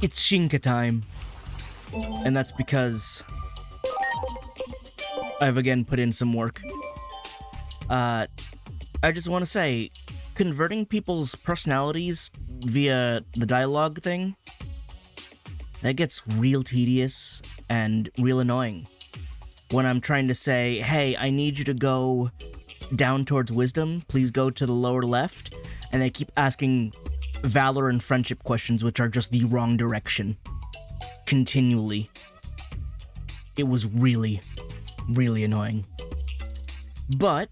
It's Shinka time. And that's because I've again put in some work. I just want to say, converting people's personalities via the dialogue thing, that gets real tedious and real annoying. When I'm trying to say, hey, I need you to go down towards wisdom, please go to the lower left, and they keep asking valor and friendship questions, which are just the wrong direction. Continually. It was really, really annoying. But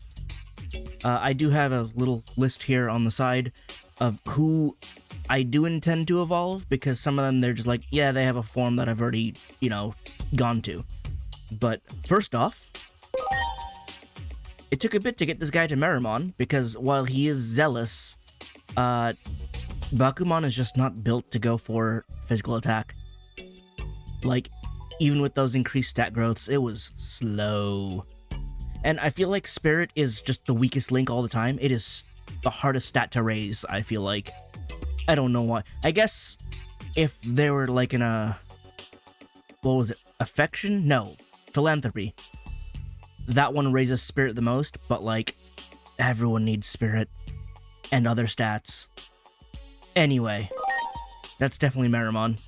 I do have a little list here on the side of who I do intend to evolve, because some of them, they're just like, yeah, they have a form that I've already, gone to. But first off, it took a bit to get this guy to Merimon, because while he is zealous, Bakumon is just not built to go for physical attack. Like, even with those increased stat growths, it was slow. And I feel like Spirit is just the weakest link all the time. It is the hardest stat to raise, I feel like. I don't know why. I guess if they were like in a... what was it? Affection? No. Philanthropy. That one raises Spirit the most, but like, everyone needs Spirit. And other stats. Anyway. That's definitely Merimon.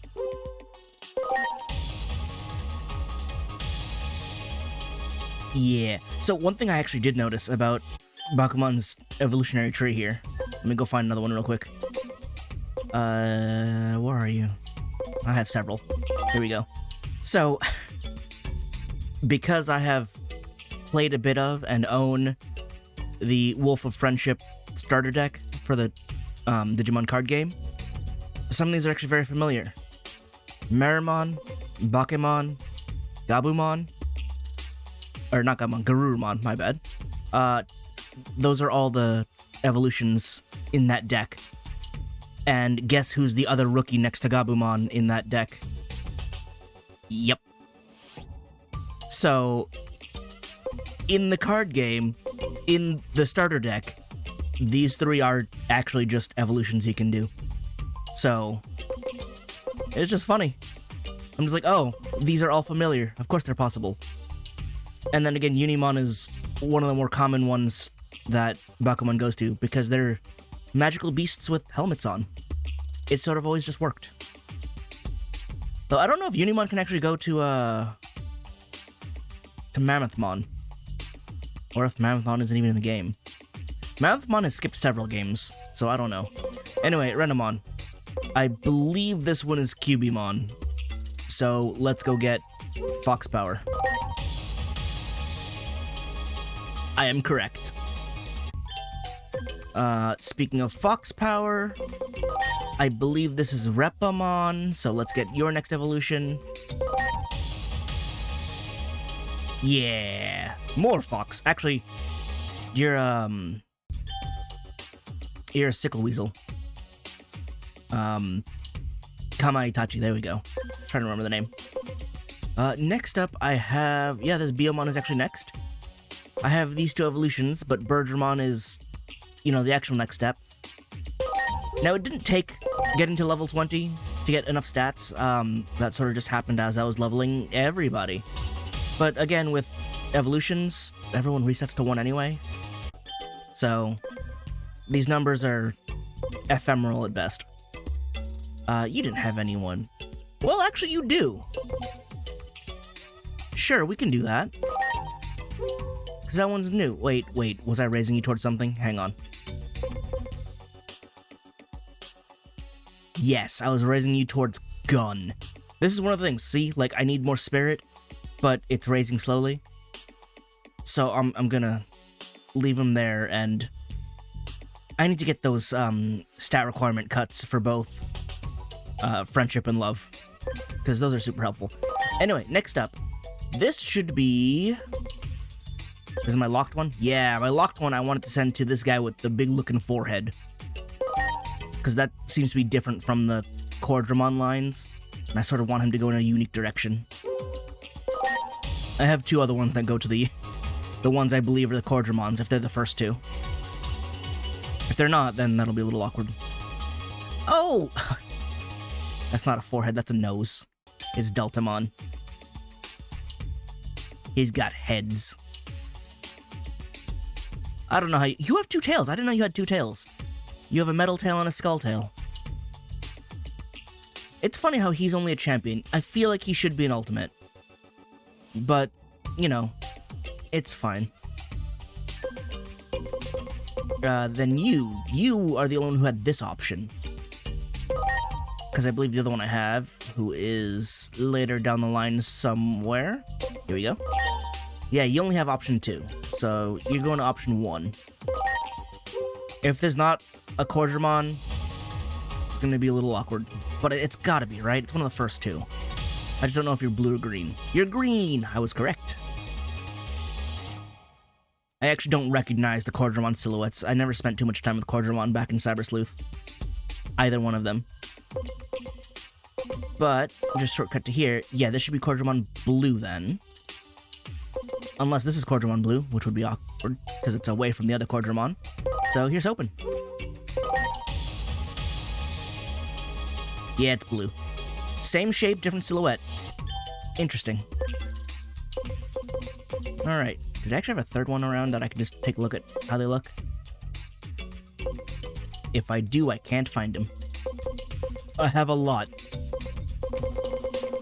Yeah. So one thing I actually did notice about Bakumon's evolutionary tree here. Let me go find another one real quick. Where are you? I have several. Here we go. So, because I have played a bit of and own the Wolf of Friendship starter deck for the Digimon card game, some of these are actually very familiar. Merimon, Bakemon, Gabumon, or not Gabumon, Garurumon, my bad. Those are all the evolutions in that deck. And guess who's the other rookie next to Gabumon in that deck? Yep. So, in the card game, in the starter deck, these three are actually just evolutions you can do. So, it's just funny. I'm just like, oh, these are all familiar. Of course they're possible. And then again, Unimon is one of the more common ones that Bakumon goes to, because they're magical beasts with helmets on. It sort of always just worked. Though I don't know if Unimon can actually go to Mammothmon. Or if Mammothmon isn't even in the game. Mammothmon has skipped several games, so I don't know. Anyway, Renamon. I believe this one is Cubimon. So let's go get Fox Power. I am correct. Speaking of Fox Power, I believe this is Repamon, so let's get your next evolution. Yeah, more Fox. Actually, you're a Sickle Weasel. Kamaitachi, there we go. Trying to remember the name. Next up, I have... yeah, this Biomon is actually next. I have these two evolutions, but Birdramon is, the actual next step. Now, it didn't take getting to level 20 to get enough stats. That sort of just happened as I was leveling everybody. But again, with evolutions, everyone resets to 1 anyway. So, these numbers are ephemeral at best. You didn't have anyone. Well, actually, you do. Sure, we can do that. Because that one's new. Wait, was I raising you towards something? Hang on. Yes, I was raising you towards Gun. This is one of the things, see? Like, I need more Spirit, but it's raising slowly. So, I'm gonna leave him there, and I need to get those, stat requirement cuts for both, Friendship and Love. Because those are super helpful. Anyway, next up. This should be... is it my locked one? Yeah, my locked one I wanted to send to this guy with the big-looking forehead. Because that seems to be different from the Cordramon lines, and I sort of want him to go in a unique direction. I have two other ones that go to the ones I believe are the Cordramons, if they're the first two. If they're not, then that'll be a little awkward. Oh! That's not a forehead, that's a nose. It's Deltamon. He's got heads. I don't know how you have two tails. I didn't know you had two tails. You have a metal tail and a skull tail. It's funny how he's only a champion. I feel like he should be an ultimate. But, you know, it's fine. Then you are the only one who had this option. Because I believe the other one I have, who is later down the line somewhere. Here we go. Yeah, you only have option 2. So you're going to option 1. If there's not a Quadramon, it's going to be a little awkward. But it's got to be, right? It's one of the first two. I just don't know if you're blue or green. You're green! I was correct. I actually don't recognize the Quadramon silhouettes. I never spent too much time with Quadramon back in Cyber Sleuth. Either one of them. But, just shortcut to here. Yeah, this should be Quadramon Blue then. Unless this is Quadramon Blue, which would be awkward, because it's away from the other Quadramon. So here's hoping. Yeah, it's blue. Same shape, different silhouette. Interesting. Alright. Did I actually have a third one around that I could just take a look at how they look? If I do, I can't find him. I have a lot.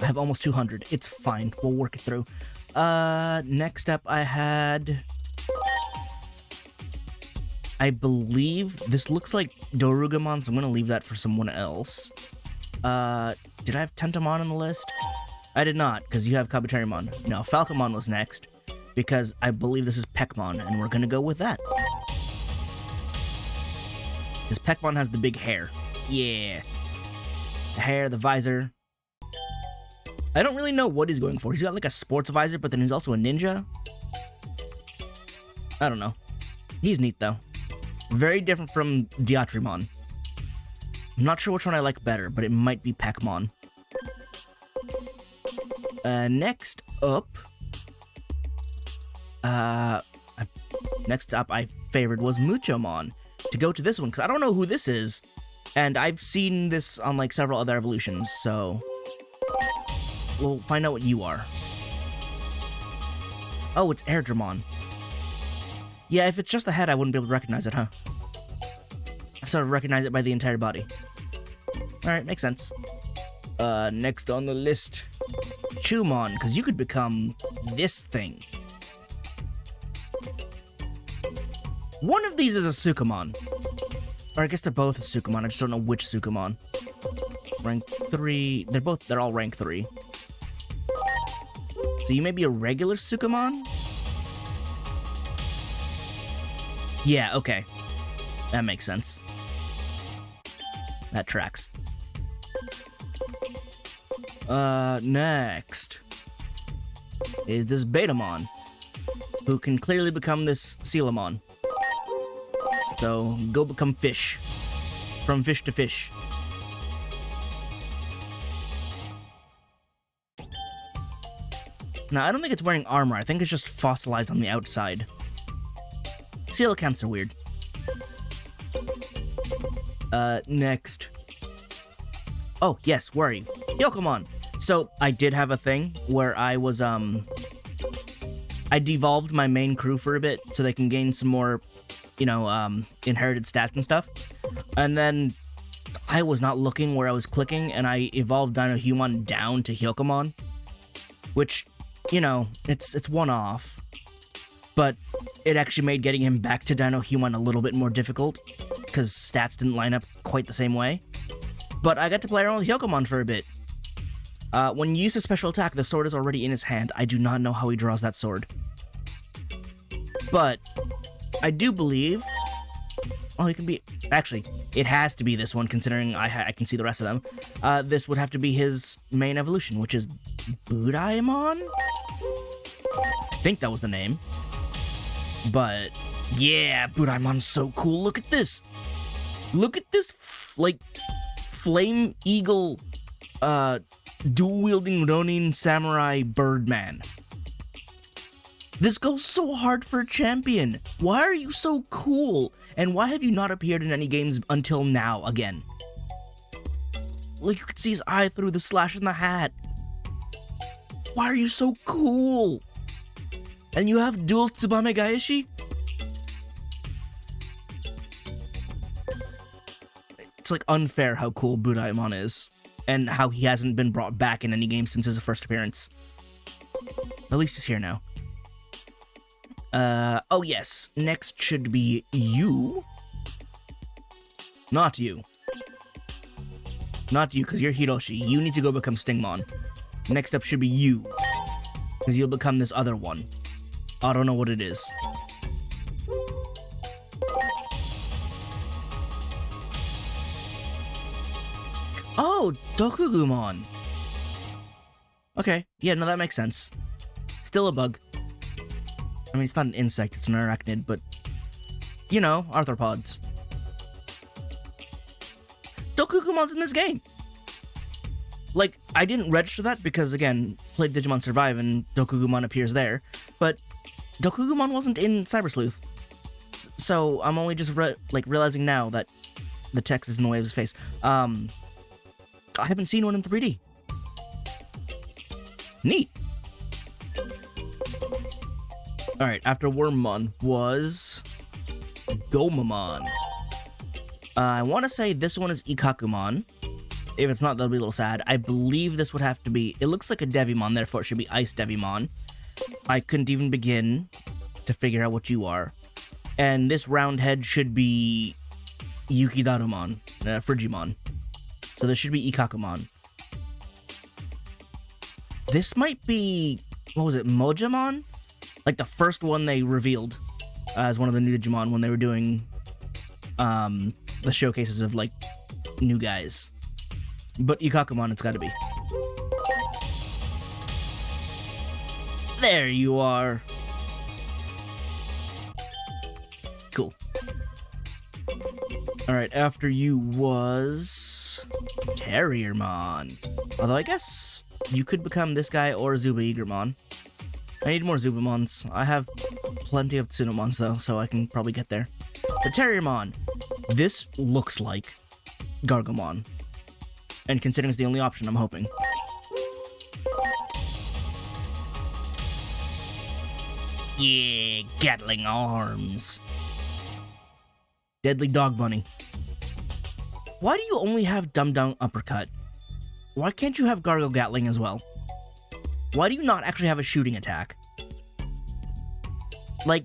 I have almost 200. It's fine. We'll work it through. Next up I had... I believe this looks like Dorugamon, so I'm gonna leave that for someone else. Did I have Tentamon on the list? I did not, because you have Kabuterimon. No, Falcomon was next, because I believe this is Peckmon, and we're gonna go with that. Because Peckmon has the big hair. Yeah. The hair, the visor. I don't really know what he's going for. He's got like a sports visor, but then he's also a ninja. I don't know. He's neat, though. Very different from Diatrimon. I'm not sure which one I like better, but it might be Peckmon. Next up... next up I favored was Muchomon. To go to this one, because I don't know who this is. And I've seen this on like several other evolutions, so... We'll find out what you are. Oh, it's Airdramon. Yeah, if it's just the head, I wouldn't be able to recognize it, huh? I sort of recognize it by the entire body. Alright, makes sense. Next on the list, Chumon, because you could become this thing. One of these is a Sukamon. Or I guess they're both a Sukamon, I just don't know which Sukamon. Rank 3, they're all rank 3. So you may be a regular Sukamon? Yeah, okay. That makes sense. That tracks. Next is this Betamon, who can clearly become this Sealamon. So, go become fish. From fish to fish. Now, I don't think it's wearing armor. I think it's just fossilized on the outside. Coelacanths are weird. Next. Oh, yes, where are you? Yokomon! So, I did have a thing where I was, I devolved my main crew for a bit so they can gain some more, you know, inherited stats and stuff. And then I was not looking where I was clicking, and I evolved Dinohumon down to Hyokomon. Which, you know, it's one-off. But it actually made getting him back to Dinohumon a little bit more difficult, because stats didn't line up quite the same way. But I got to play around with Hyokomon for a bit. When you use a special attack, the sword is already in his hand. I do not know how he draws that sword. But I do believe... Oh, it can be... Actually, it has to be this one, considering I can see the rest of them. This would have to be his main evolution, which is Budaimon? I think that was the name. But, yeah, Budaimon's so cool. Look at this. Look at this, like, Flame Eagle, dual-wielding Ronin Samurai Birdman. This goes so hard for a champion. Why are you so cool? And why have you not appeared in any games until now again? Like, you could see his eye through the slash in the hat. Why are you so cool? And you have dual Tsubame Gaeshi? It's like unfair how cool Budaimon is, and how he hasn't been brought back in any game since his first appearance. At least he's here now. Oh yes, next should be you. Not you. Not you, because you're Hiroshi. You need to go become Stingmon. Next up should be you, because you'll become this other one. I don't know what it is. Oh, Dokugumon. Okay, yeah, no, that makes sense. Still a bug. I mean, it's not an insect, it's an arachnid, but... You know, arthropods. Dokugumon's in this game! Like, I didn't register that because, again, played Digimon Survive and Dokugumon appears there, but Dokugumon wasn't in Cyber Sleuth. So, I'm only just, realizing now that the text is in the way of his face. I haven't seen one in 3D. Neat. Alright, after Wormmon was Gomamon. I want to say this one is Ikakumon. If it's not, that'll be a little sad. I believe this would have to be... It looks like a Devimon, therefore it should be Ice Devimon. I couldn't even begin to figure out what you are. And this round head should be Yukidarumon, Frigimon. So this should be Ikakumon. This might be... What was it? Mojamon? Like the first one they revealed as one of the new Digimon when they were doing the showcases of like new guys. But Ikakumon it's gotta be. There you are. Cool. Alright, after you was... Terriermon. Although I guess you could become this guy or Zuba Eagermon. I need more Zubamons. I have plenty of Tsunomons though, so I can probably get there. But Terriermon, this looks like Gargomon. And considering it's the only option, I'm hoping. Yeah, Gatling arms. Deadly Dog Bunny. Why do you only have Dum Dum Uppercut? Why can't you have Gargo Gatling as well? Why do you not actually have a shooting attack? Like,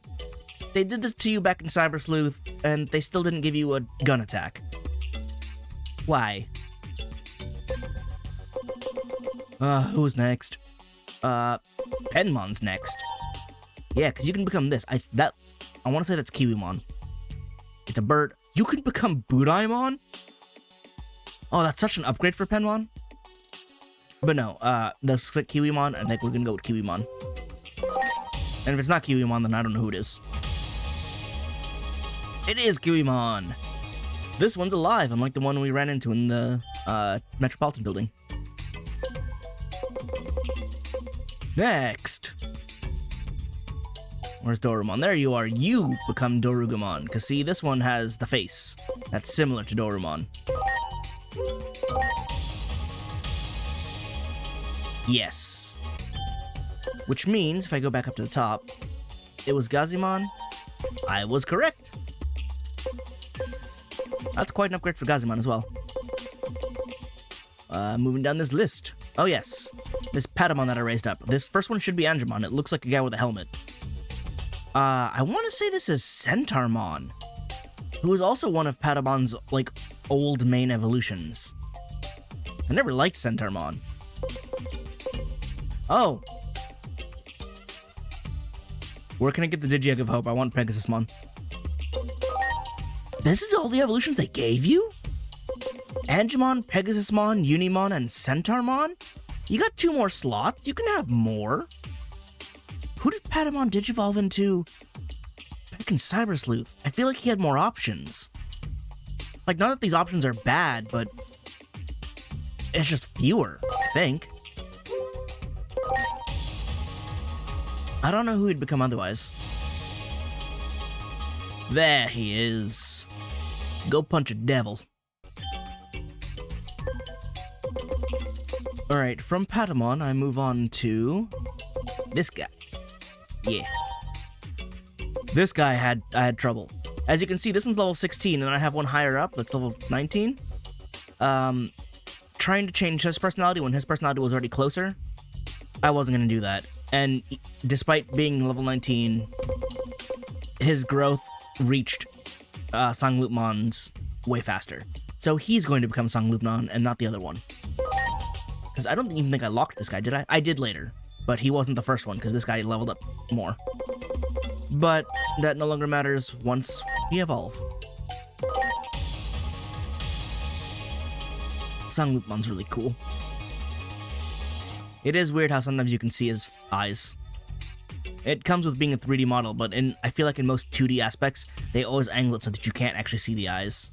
they did this to you back in Cyber Sleuth, and they still didn't give you a gun attack. Why? Who's next? Penmon's next. Yeah, because you can become this. I want to say that's Kiwimon. It's a bird. You can become Budaimon? Oh, that's such an upgrade for Penmon. But no, this looks like Kiwimon. I think we're gonna go with Kiwimon. And if it's not Kiwimon, then I don't know who it is. It is Kiwimon! This one's alive, unlike the one we ran into in the Metropolitan building. Next! Where's Dorumon? There you are. You become Dorugumon. Because see, this one has the face. That's similar to Dorumon. Yes. Which means, if I go back up to the top, it was Gazimon. I was correct. That's quite an upgrade for Gazimon as well. Moving down this list. Oh yes, this Patamon that I raised up. This first one should be Angemon. It looks like a guy with a helmet. I want to say this is Centaurmon, who is also one of Patamon's, like, old main evolutions. I never liked Centaurmon. Oh. Where can I get the Digi-Egg of Hope? I want Pegasusmon. This is all the evolutions they gave you? Angemon, Pegasusmon, Unimon, and Centaurmon? You got 2 more slots? You can have more. Who did Patamon digivolve into back in Cyber Sleuth? I feel like he had more options. Like, not that these options are bad, but it's just fewer, I think. I don't know who he'd become otherwise. There he is. Go punch a devil. Alright, from Patamon, I move on to this guy. Yeah. This guy I had trouble. As you can see, this one's level 16, and I have one higher up that's level 19. Trying to change his personality when his personality was already closer, I wasn't going to do that. And despite being level 19, his growth reached Sangloopmon's way faster. So he's going to become Sangloopmon and not the other one. Because I don't even think I locked this guy, did I? I did later, but he wasn't the first one because this guy leveled up more. But that no longer matters once we evolve. Sangloopmon's really cool. It is weird how sometimes you can see his eyes. It comes with being a 3D model, but I feel like in most 2D aspects, they always angle it so that you can't actually see the eyes.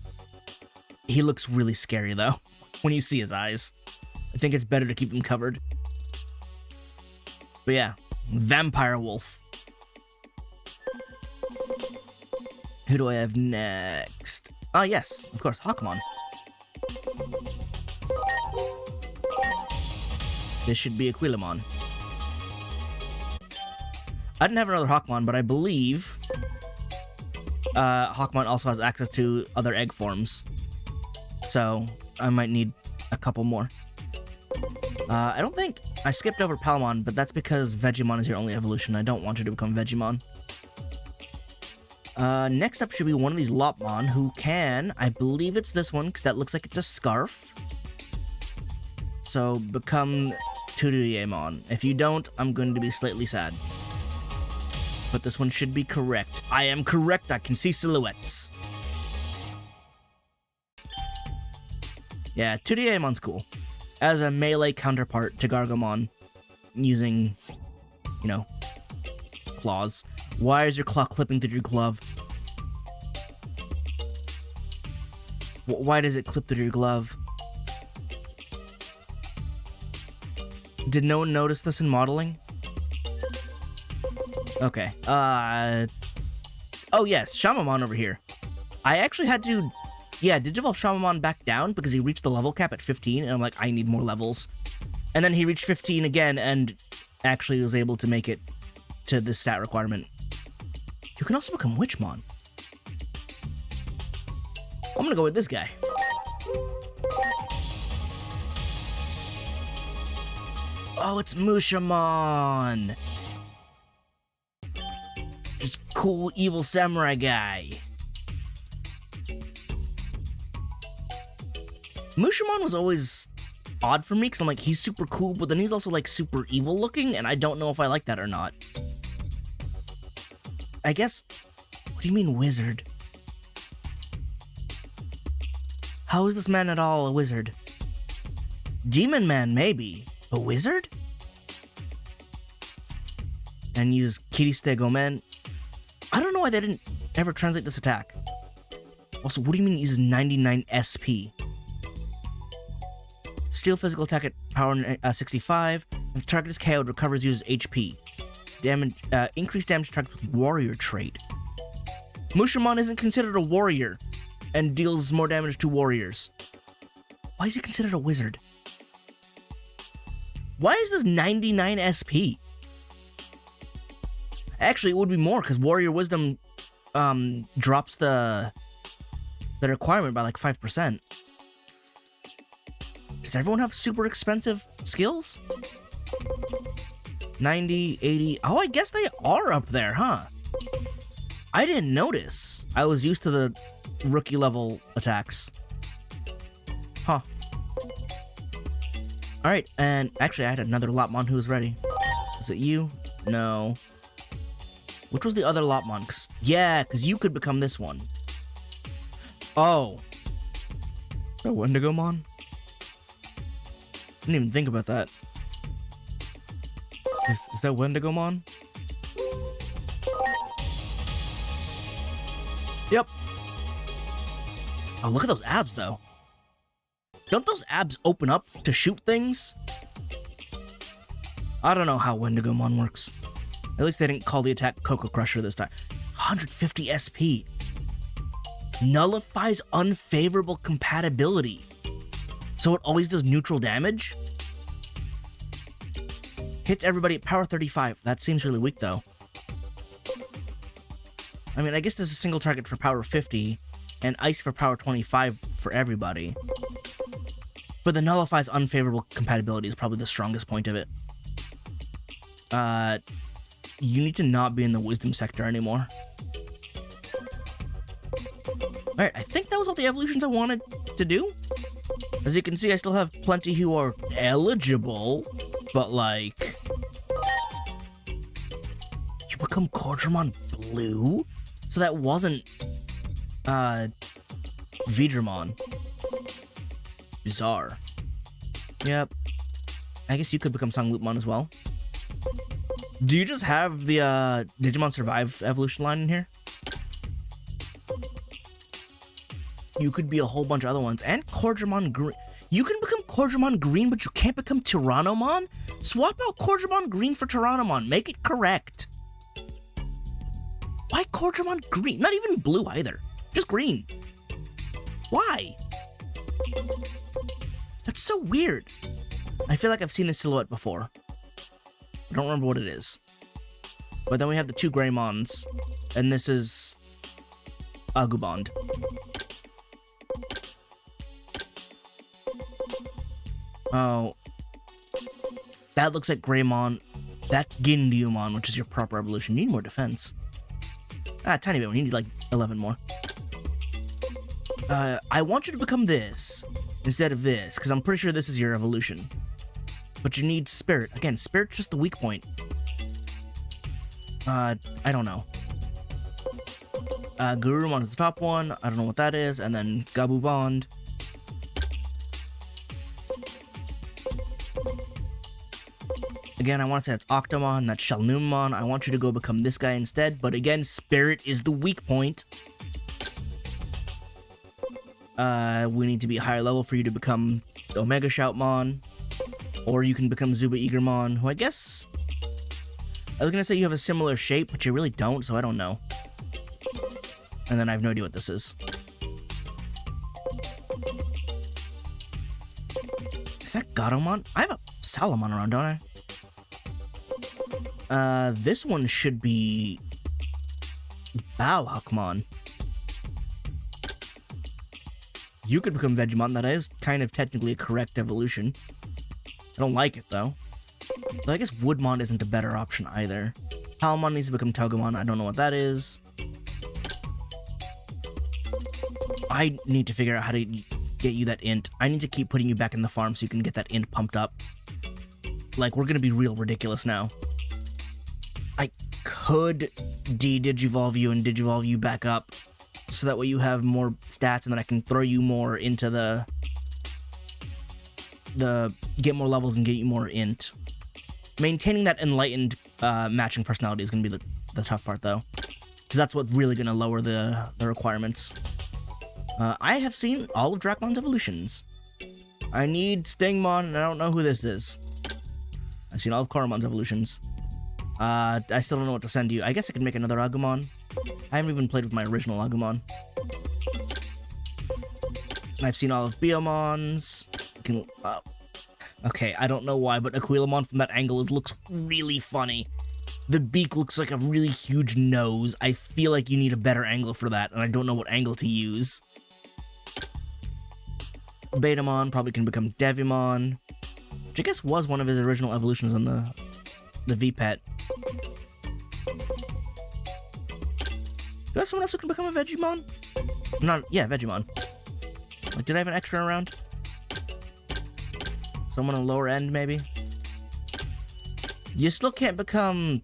He looks really scary, though, when you see his eyes. I think it's better to keep them covered. But yeah, Vampire Wolf. Who do I have next? Ah, yes, of course, Hawkmon. This should be Aquilamon. I didn't have another Hawkmon, but I believe Hawkmon also has access to other egg forms. So I might need a couple more. I don't think I skipped over Palamon, but that's because Vegemon is your only evolution. I don't want you to become Vegemon. Next up should be one of these Lopmon who can, I believe it's this one, because that looks like it's a scarf. So become Tuduyamon. If you don't, I'm going to be slightly sad. But this one should be correct. I am correct, I can see silhouettes. Yeah, Tudiamon's cool. As a melee counterpart to Gargomon, using, you know, claws. Why is your claw clipping through your glove? Why does it clip through your glove? Did no one notice this in modeling? Okay, oh yes, Shamamon over here. I actually had to, digivolve Shamamon back down because he reached the level cap at 15, and I'm like, I need more levels. And then he reached 15 again, and actually was able to make it to this stat requirement. You can also become Witchmon. I'm gonna go with this guy. Oh, it's Mushamon! Just cool, evil samurai guy. Mushamon was always odd for me, because I'm like, he's super cool, but then he's also like super evil looking, and I don't know if I like that or not. I guess, what do you mean wizard? How is this man at all a wizard? Demon man, maybe. A wizard? And use Kiriste Gomen. I don't know why they didn't ever translate this attack. Also, what do you mean it uses 99 SP? Steal physical attack at power 65. If the target is KO'd, recovers uses HP. Damage, increased damage to target with warrior trait. Mushamon isn't considered a warrior and deals more damage to warriors. Why is he considered a wizard? Why is this 99 SP? Actually, it would be more, because Warrior Wisdom drops the requirement by like 5%. Does everyone have super expensive skills? 90, 80... Oh, I guess they are up there, huh? I didn't notice. I was used to the rookie level attacks. Huh. Alright, and actually I had another Lopmon who was ready. Was it you? No. Which was the other Lopmon? Because you could become this one. Oh. Is that Wendigomon? Didn't even think about that. Is that Wendigomon? Yep. Oh, look at those abs, though. Don't those abs open up to shoot things? I don't know how Wendigomon works. At least they didn't call the attack Coco Crusher this time. 150 SP. Nullifies unfavorable compatibility. So it always does neutral damage? Hits everybody at power 35. That seems really weak, though. I mean, I guess there's a single target for power 50, and ice for power 25 for everybody. But the nullifies unfavorable compatibility is probably the strongest point of it. You need to not be in the wisdom sector anymore. Alright, I think that was all the evolutions I wanted to do. As you can see, I still have plenty who are eligible, but like... You become Cordramon Blue? So that wasn't, Vidramon. Bizarre. Yep. I guess you could become Sangloopmon as well. Do you just have the, Digimon Survive evolution line in here? You could be a whole bunch of other ones. And Cordramon Green. You can become Cordramon Green, but you can't become Tyrannomon? Swap out Cordramon Green for Tyrannomon. Make it correct. Why Cordramon Green? Not even blue either. Just green. Why? That's so weird. I feel like I've seen this silhouette before. I don't remember what it is. But then we have the two Greymons. And this is... Agumon. Oh. That looks like Greymon. That's Gindyumon, which is your proper evolution. You need more defense. Ah, tiny bit more. You need like 11 more. I want you to become this instead of this, because I'm pretty sure this is your evolution. But you need Spirit. Again, Spirit's just the weak point. I don't know. Gurumon is the top one. I don't know what that is. And then Gabubond. Again, I want to say that's Octomon, that's Shalnumon. I want you to go become this guy instead. But again, Spirit is the weak point. We need to be a higher level for you to become Omega Shoutmon. Or you can become Zuba Eagermon, who I guess... I was going to say you have a similar shape, but you really don't, so I don't know. And then I have no idea what this is. Is that Gatomon? I have a Salamon around, don't I? This one should be... Bauhawkmon. You could become Vegemon. That is kind of technically a correct evolution. I don't like it, though. But I guess Woodmon isn't a better option either. Palmon needs to become Togemon. I don't know what that is. I need to figure out how to get you that int. I need to keep putting you back in the farm so you can get that int pumped up. Like, we're gonna be real ridiculous now. I could de-digivolve you and digivolve you back up so that way you have more stats and then I can throw you more into the get more levels and get you more int. Maintaining that enlightened matching personality is going to be the tough part, though. Because that's what's really going to lower the requirements. I have seen all of Dracmon's evolutions. I need Stingmon, and I don't know who this is. I've seen all of Koramon's evolutions. I still don't know what to send you. I guess I could make another Agumon. I haven't even played with my original Agumon. I've seen all of Biomon's. Okay, I don't know why, but Aquilamon from that angle looks really funny. The beak looks like a really huge nose. I feel like you need a better angle for that, and I don't know what angle to use. Betamon probably can become Devimon, which I guess was one of his original evolutions on the V-Pet. Do I have someone else who can become a Vegemon? Yeah, Vegemon. Like, did I have an extra around? Someone on the lower end, maybe? You still can't become...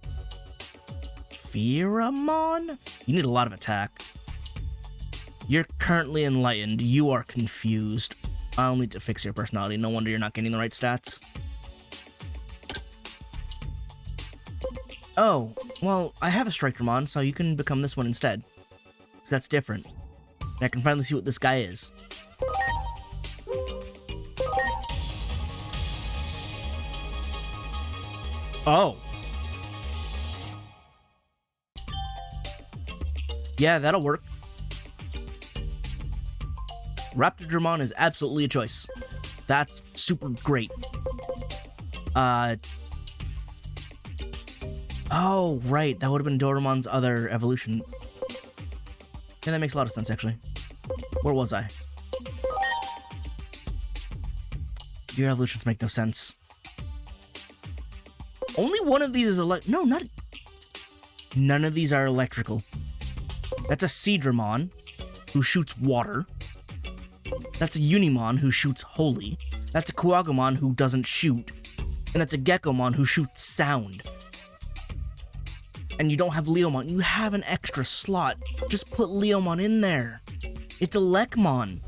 Pheramon? You need a lot of attack. You're currently enlightened. You are confused. I'll need to fix your personality. No wonder you're not getting the right stats. Oh, well, I have a Strikemon, so you can become this one instead. Because that's different. And I can finally see what this guy is. Oh. Yeah, that'll work. Raptordramon is absolutely a choice. That's super great. Oh, right. That would have been Doraemon's other evolution. Yeah, that makes a lot of sense, actually. Where was I? Your evolutions make no sense. Only one of these is no, not... None of these are electrical. That's a Seadramon, who shoots water. That's a Unimon, who shoots holy. That's a Kuagumon, who doesn't shoot. And that's a Gekomon, who shoots sound. And you don't have Leomon. You have an extra slot. Just put Leomon in there. It's a Lekmon.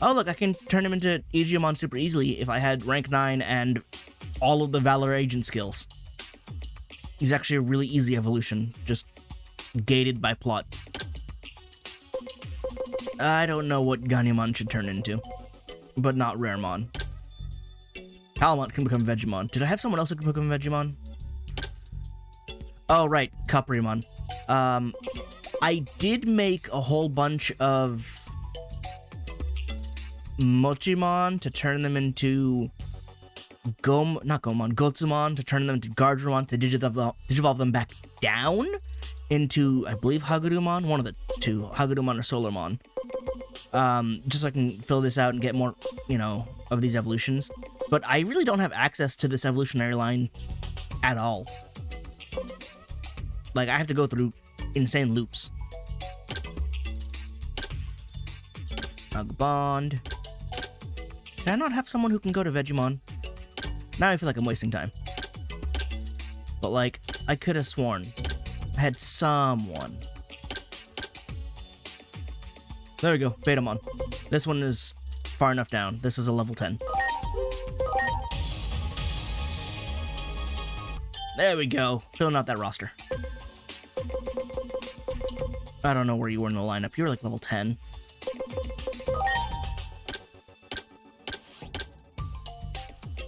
Oh, look, I can turn him into Aegiamon super easily if I had rank 9 and all of the Valor Agent skills. He's actually a really easy evolution, just gated by plot. I don't know what Ganymon should turn into, but not Raremon. Palamon can become Vegemon. Did I have someone else who can become Vegemon? Oh, right, Caprimon. I did make a whole bunch of Mochimon to turn them into Gotsumon to turn them into Gardramon to digivolve them back down into, I believe, Hagurumon, one of the two, Hagurumon or Solarmon. Just so I can fill this out and get more, of these evolutions. But I really don't have access to this evolutionary line at all. Like, I have to go through insane loops. Bond. Can I not have someone who can go to Vegemon? Now I feel like I'm wasting time. But, like, I could have sworn I had someone. There we go, Betamon. This one is far enough down. This is a level 10. There we go, filling out that roster. I don't know where you were in the lineup. You were like level 10.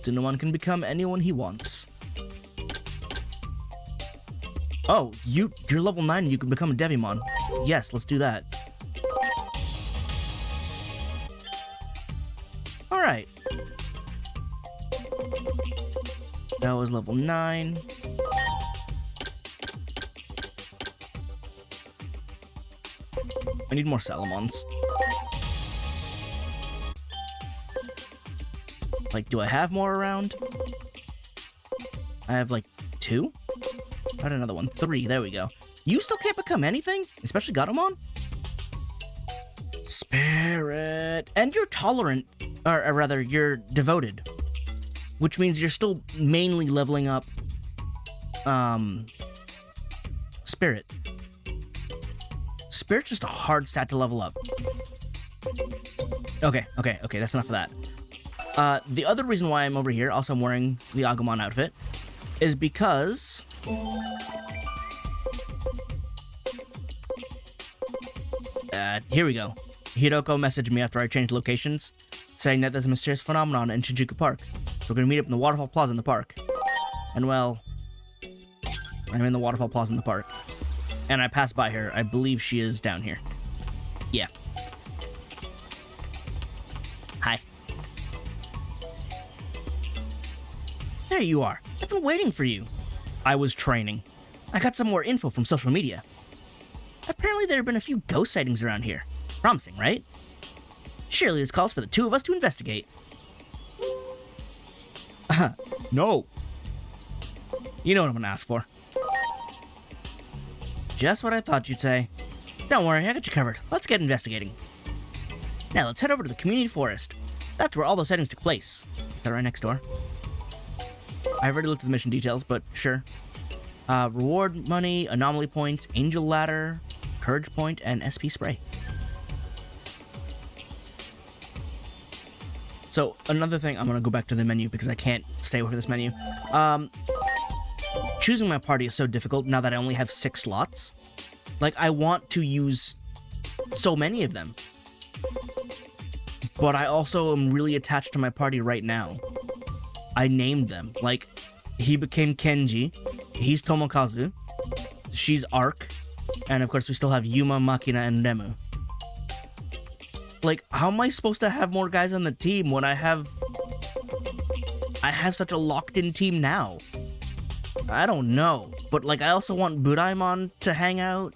Tsunomon can become anyone he wants. Oh, you're level 9 and you can become a Devimon. Yes, let's do that. Alright. That was level 9. I need more Salamons. Like, do I have more around? I have, like, 2? I had another one. 3. There we go. You still can't become anything? Especially Gatomon? Spirit. And you're tolerant. Or rather, you're devoted. Which means you're still mainly leveling up... Spirit. Spirit's just a hard stat to level up. Okay, that's enough of that. The other reason why I'm over here, also I'm wearing the Agumon outfit, is because... here we go. Hiroko messaged me after I changed locations, saying that there's a mysterious phenomenon in Shinjuku Park, so we're gonna meet up in the Waterfall Plaza in the park. And well... I'm in the Waterfall Plaza in the park. And I passed by her. I believe she is down here. Yeah. Hi. There you are. I've been waiting for you. I was training. I got some more info from social media. Apparently there have been a few ghost sightings around here. Promising, right? Surely this calls for the two of us to investigate. No. You know what I'm gonna ask for. Just what I thought you'd say. Don't worry, I got you covered. Let's get investigating. Now let's head over to the community forest. That's where all those sightings took place. Is that right next door? I've already looked at the mission details, but sure. Reward money, anomaly points, angel ladder, courage point, and SP spray. So, another thing, I'm gonna go back to the menu because I can't stay away from this menu. Choosing my party is so difficult now that I only have 6 slots. Like, I want to use so many of them. But I also am really attached to my party right now. I named them. Like, he became Kenji, he's Tomokazu, she's Ark, and of course we still have Yuma, Makina, and Remu. Like, how am I supposed to have more guys on the team when I have such a locked-in team now? I don't know. But, like, I also want Budaimon to hang out.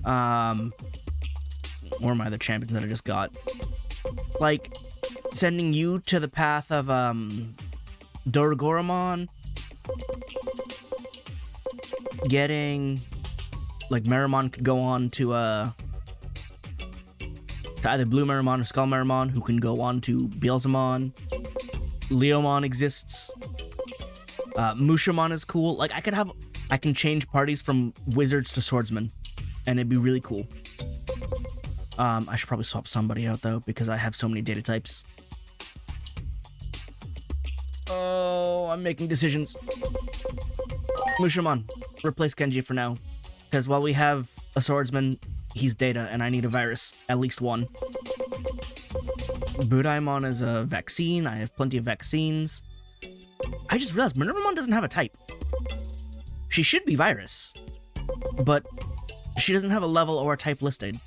Or my other champions that I just got. Like, sending you to the path of, Dorgoramon. Getting, like, Meramon could go on to either Blue Meramon or Skull Meramon, who can go on to Beelzemon. Leomon exists. Mushamon is cool. Like, I can change parties from wizards to swordsmen, and it'd be really cool. I should probably swap somebody out, though, because I have so many data types. Oh, I'm making decisions. Mushamon, replace Genji for now. Because while we have a swordsman, he's data, and I need a virus. At least one. Budaimon is a vaccine. I have plenty of vaccines. I just realized Minervamon doesn't have a type. She should be virus. But she doesn't have a level or a type listed.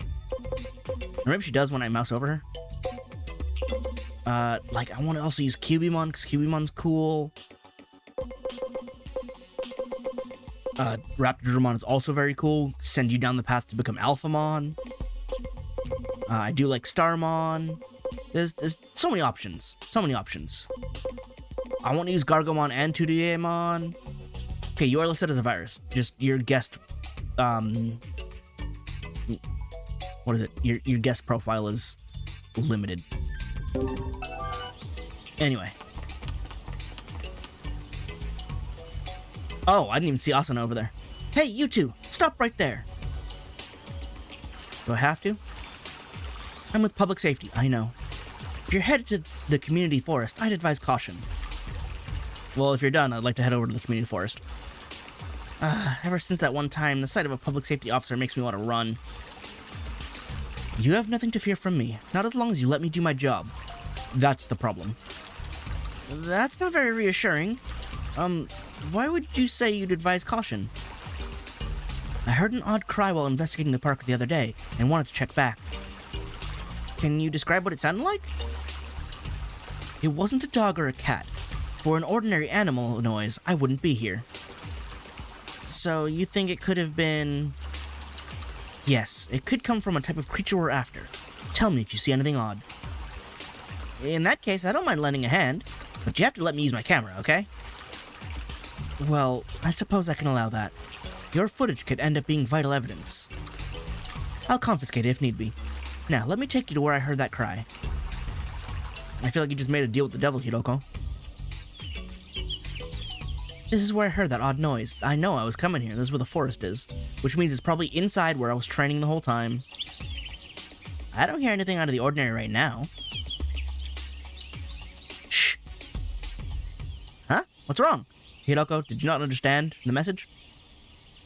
Or maybe she does when I mouse over her. Like, I want to also use Cubimon, because Cubimon's cool. Raptordramon is also very cool. Send you down the path to become Alphamon. I do like Starmon. There's so many options. So many options. I want to use Gargomon and 2Daemon. Okay, you are listed as a virus. Just your guest, what is it? Your guest profile is limited. Anyway. Oh, I didn't even see Asuna over there. Hey, you two! Stop right there! Do I have to? I'm with public safety, I know. If you're headed to the community forest, I'd advise caution. Well, if you're done, I'd like to head over to the community forest. Ever since that one time, the sight of a public safety officer makes me want to run. You have nothing to fear from me, not as long as you let me do my job. That's the problem. That's not very reassuring. Why would you say you'd advise caution? I heard an odd cry while investigating the park the other day, and wanted to check back. Can you describe what it sounded like? It wasn't a dog or a cat. For an ordinary animal noise, I wouldn't be here. So, you think it could have been... Yes, it could come from a type of creature we're after. Tell me if you see anything odd. In that case, I don't mind lending a hand, but you have to let me use my camera, okay? Well, I suppose I can allow that. Your footage could end up being vital evidence. I'll confiscate it if need be. Now, let me take you to where I heard that cry. I feel like you just made a deal with the devil, Hiroko. This is where I heard that odd noise. I know I was coming here. This is where the forest is. Which means it's probably inside where I was training the whole time. I don't hear anything out of the ordinary right now. Shh. Huh? What's wrong? Hiroko, did you not understand the message?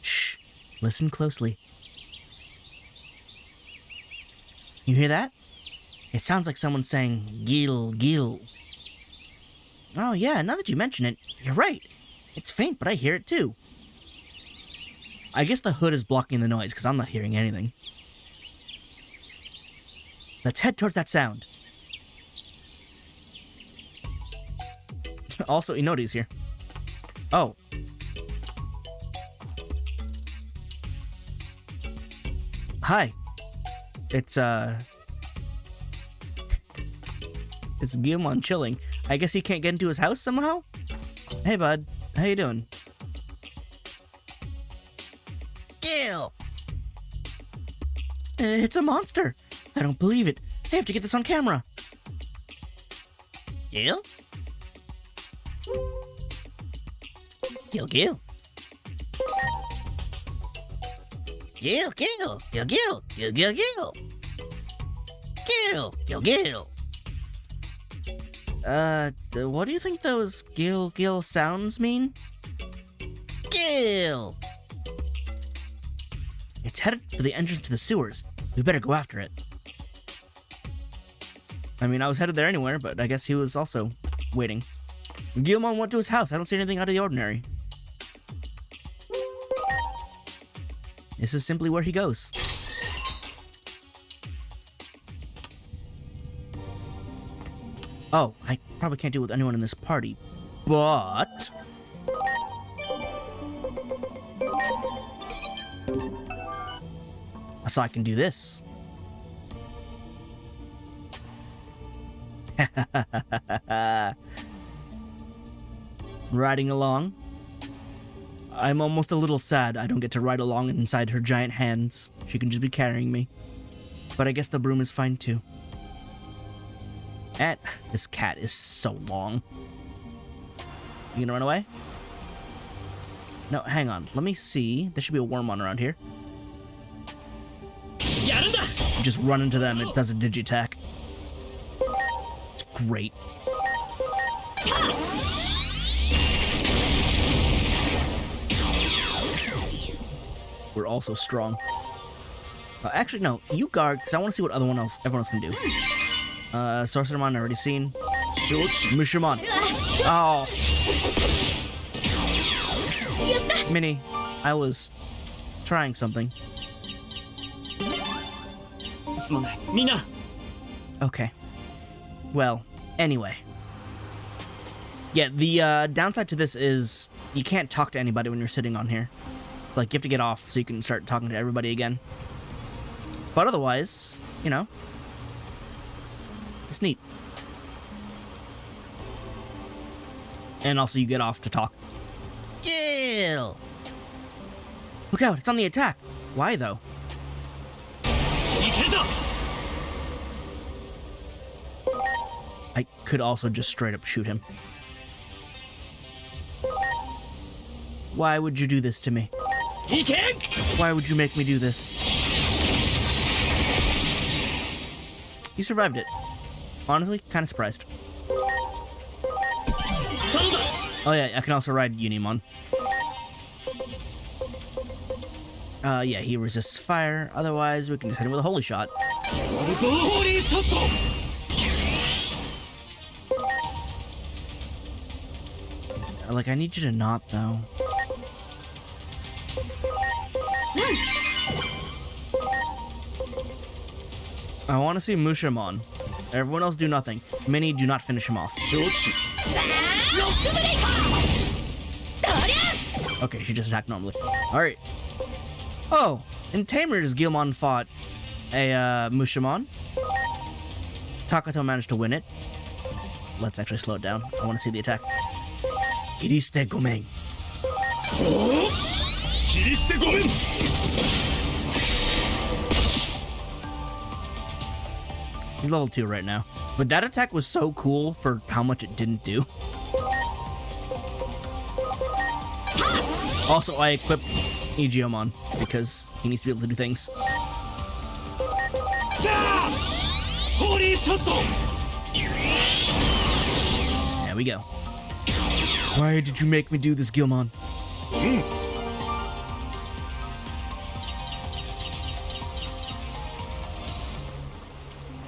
Shh. Listen closely. You hear that? It sounds like someone saying, Gil, Gil. Oh yeah, now that you mention it, you're right. It's faint, but I hear it too. I guess the hood is blocking the noise, because I'm not hearing anything. Let's head towards that sound. Also, Inodi's here. Oh. Hi. It's Gilmon chilling. I guess he can't get into his house somehow? Hey, bud. How you doing? Gil! It's a monster! I don't believe it. I have to get this on camera. Gil? Gil, Gil. Gil, Gil. Gil, Gil. Gil, Gil, Gil. Gil, Gil, Gil. What do you think those Gil, Gil sounds mean? Gil! It's headed for the entrance to the sewers. We better go after it. I mean, I was headed there anywhere, but I guess he was also waiting. Gilmon went to his house. I don't see anything out of the ordinary. This is simply where he goes. Oh, I probably can't deal with anyone in this party, but... So I can do this. Riding along. I'm almost a little sad I don't get to ride along inside her giant hands. She can just be carrying me. But I guess the broom is fine too. And this cat is so long. You gonna run away? No, hang on. Let me see. There should be a Wormmon around here. Just run into them. It does a digi-attack. It's great. We're also strong. Actually, no. You guard, because I want to see what everyone else can do. Sorcerermon already seen. Mushamon. Oh. Minnie, I was trying something. Okay. Well, anyway. Yeah, the downside to this is you can't talk to anybody when you're sitting on here. Like, you have to get off so you can start talking to everybody again. But otherwise, you know, it's neat. And also you get off to talk. Ew! Look out, it's on the attack. Why, though? I could also just straight up shoot him. Why would you do this to me? Why would you make me do this? You survived it. Honestly, kind of surprised. Oh yeah, I can also ride Unimon. Yeah, he resists fire. Otherwise, we can just hit him with a holy shot. Like, I need you to not, though. I want to see Mushamon. Everyone else do nothing. Minnie, do not finish him off. Okay, she just attacked normally. Alright. Oh, in Tamer's, Gilmon fought a Mushamon. Takato managed to win it. Let's actually slow it down. I want to see the attack. Kiriste Gomen. Kiriste Gomen! He's level 2 right now. But that attack was so cool for how much it didn't do. Also, I equipped Igiomon because he needs to be able to do things. There we go. Why did you make me do this, Gilmon?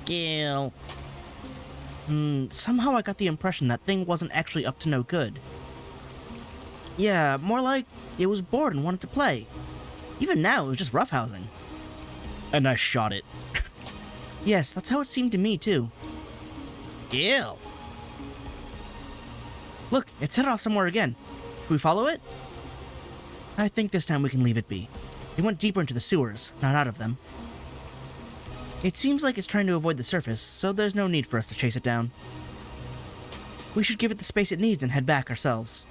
Gil. Somehow I got the impression that thing wasn't actually up to no good. Yeah, more like it was bored and wanted to play. Even now, it was just roughhousing. And I shot it. Yes, that's how it seemed to me, too. Gil. Look, it's headed off somewhere again. Should we follow it? I think this time we can leave it be. It went deeper into the sewers, not out of them. It seems like it's trying to avoid the surface, so there's no need for us to chase it down. We should give it the space it needs and head back ourselves.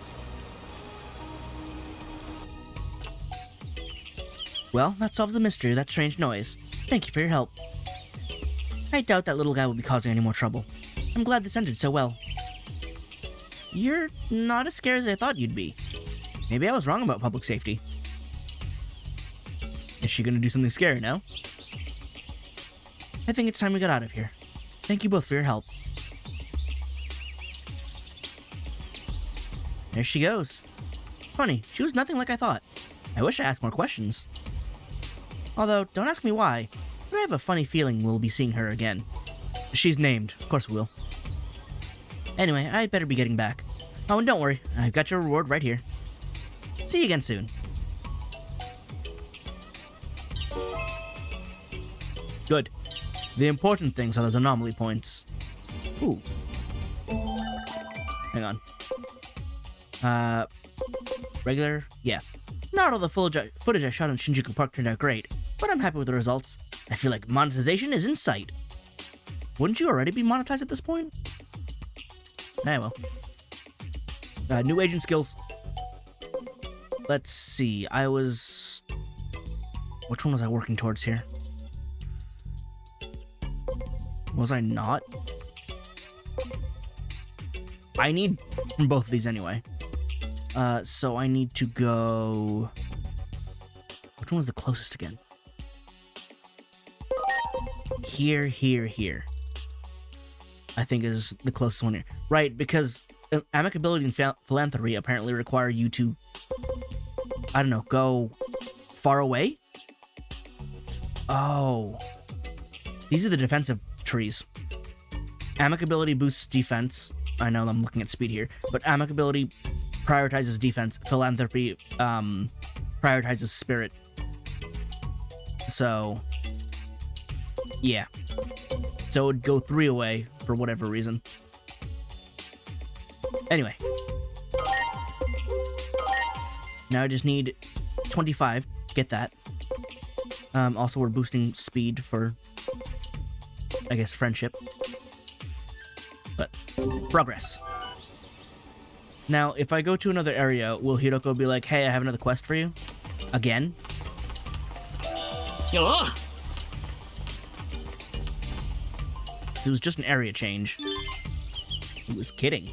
Well, that solves the mystery of that strange noise. Thank you for your help. I doubt that little guy will be causing any more trouble. I'm glad this ended so well. You're not as scared as I thought you'd be. Maybe I was wrong about public safety. Is she gonna do something scary now? I think it's time we got out of here. Thank you both for your help. There she goes. Funny, she was nothing like I thought. I wish I asked more questions. Although, don't ask me why, but I have a funny feeling we'll be seeing her again. She's named. Of course we will. Anyway, I'd better be getting back. Oh, and don't worry, I've got your reward right here. See you again soon. Good. The important things are those anomaly points. Ooh. Hang on. Regular? Yeah. Not all the footage I shot in Shinjuku Park turned out great, but I'm happy with the results. I feel like monetization is in sight. Wouldn't you already be monetized at this point? Well. New agent skills. Let's see. Which one was I working towards here? Was I not? I need from both of these anyway. So I need to go... Which one was the closest again? Here. I think is the closest one here. Right, because amicability and philanthropy apparently require you to, I don't know, go far away? Oh. These are the defensive trees. Amicability boosts defense. I know I'm looking at speed here, but amicability prioritizes defense. Philanthropy prioritizes spirit. So, yeah. So it would go 3 away for whatever reason. Anyway. Now I just need 25 to get that. Also, we're boosting speed for, I guess, friendship. But, progress. Now, if I go to another area, will Hiroko be like, hey, I have another quest for you? Again? It was just an area change. He was kidding.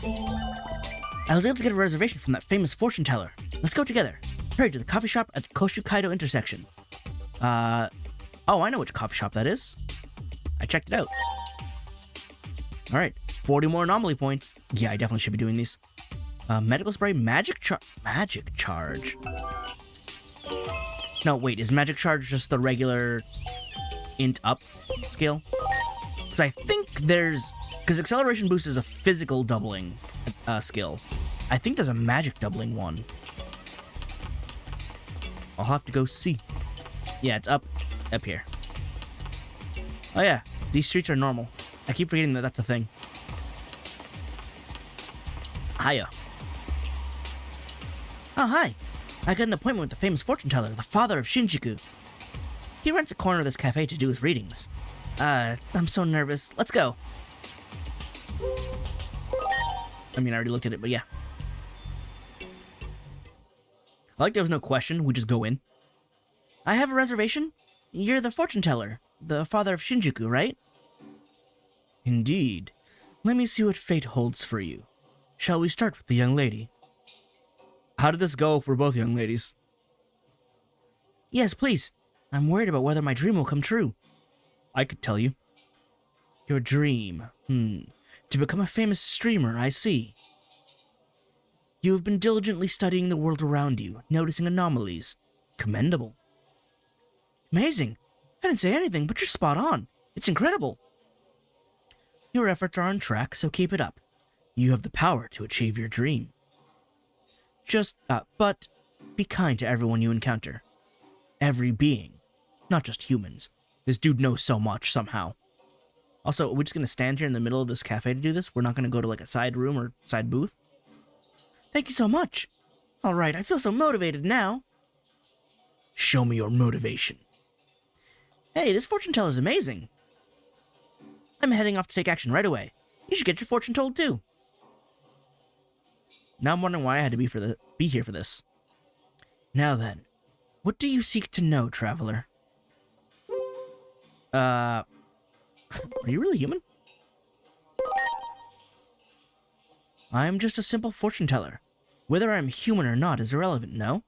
I was able to get a reservation from that famous fortune teller. Let's go together. Hurry to the coffee shop at the Koshu Kaido intersection. Oh, I know which coffee shop that is. I checked it out. Alright, 40 more anomaly points. Yeah, I definitely should be doing these. Medical spray, magic charge. No, wait, is magic charge just the regular int up skill? Because I think there's... Because acceleration boost is a physical doubling skill. I think there's a magic doubling one. I'll have to go see. Yeah, it's up here. Oh yeah, these streets are normal. I keep forgetting that that's a thing. Hiya. Oh, hi. I got an appointment with the famous fortune teller, the father of Shinjuku. He rents a corner of this cafe to do his readings. I'm so nervous. Let's go. I mean, I already looked at it, but yeah. I like there was no question. We just go in. I have a reservation. You're the fortune teller, the father of Shinjuku, right? Indeed. Let me see what fate holds for you. Shall we start with the young lady? How did this go for both young ladies? Yes, please. I'm worried about whether my dream will come true. I could tell you. Your dream. To become a famous streamer, I see. You have been diligently studying the world around you, noticing anomalies. Commendable. Amazing. I didn't say anything, but you're spot on. It's incredible. Your efforts are on track, so keep it up. You have the power to achieve your dream. But be kind to everyone you encounter. Every being. Not just humans. This dude knows so much, somehow. Also, are we just going to stand here in the middle of this cafe to do this? We're not going to go to, like, a side room or side booth? Thank you so much. Alright, I feel so motivated now. Show me your motivation. Hey, this fortune teller's amazing. I'm heading off to take action right away. You should get your fortune told, too. Now I'm wondering why I had to be here for this. Now then, what do you seek to know, traveler? Are you really human? I'm just a simple fortune teller. Whether I'm human or not is irrelevant, no?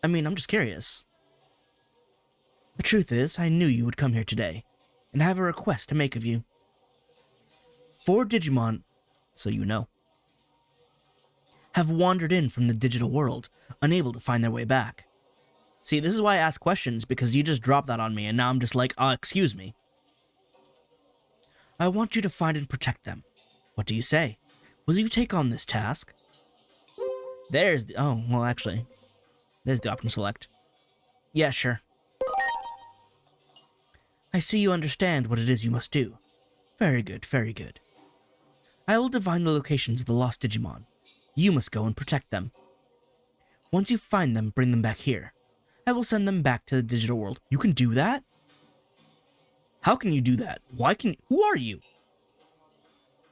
I mean, I'm just curious. The truth is, I knew you would come here today, and I have a request to make of you. 4 Digimon, so you know, have wandered in from the digital world, unable to find their way back. See, this is why I ask questions, because you just dropped that on me, and now I'm just like, excuse me. I want you to find and protect them. What do you say? Will you take on this task? There's the... Oh, well, actually. There's the option select. Yeah, sure. I see you understand what it is you must do. Very good, very good. I will divine the locations of the lost Digimon. You must go and protect them. Once you find them, bring them back here. I will send them back to the digital world. You can do that? How can you do that? Who are you?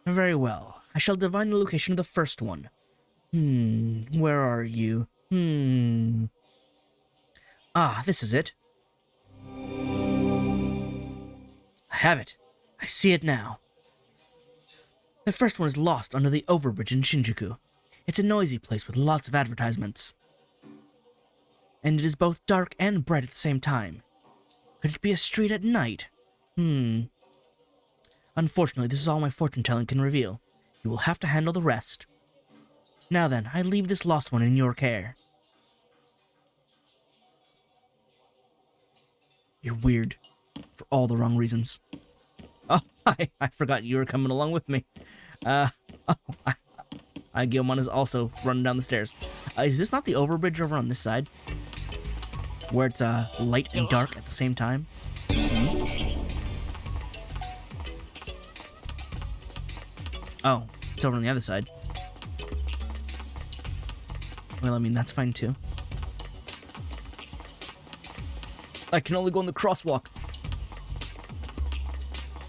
Very well. I shall divine the location of the first one. Where are you? Ah, this is it. I have it. I see it now. The first one is lost under the overbridge in Shinjuku. It's a noisy place with lots of advertisements. And it is both dark and bright at the same time. Could it be a street at night? Unfortunately, this is all my fortune-telling can reveal. You will have to handle the rest. Now then, I leave this lost one in your care. You're weird. For all the wrong reasons. Oh, I forgot you were coming along with me. Gilmon is also running down the stairs. Is this not the overbridge over on this side? Where it's light and dark at the same time? Oh, it's over on the other side. Well, I mean, that's fine too. I can only go in the crosswalk.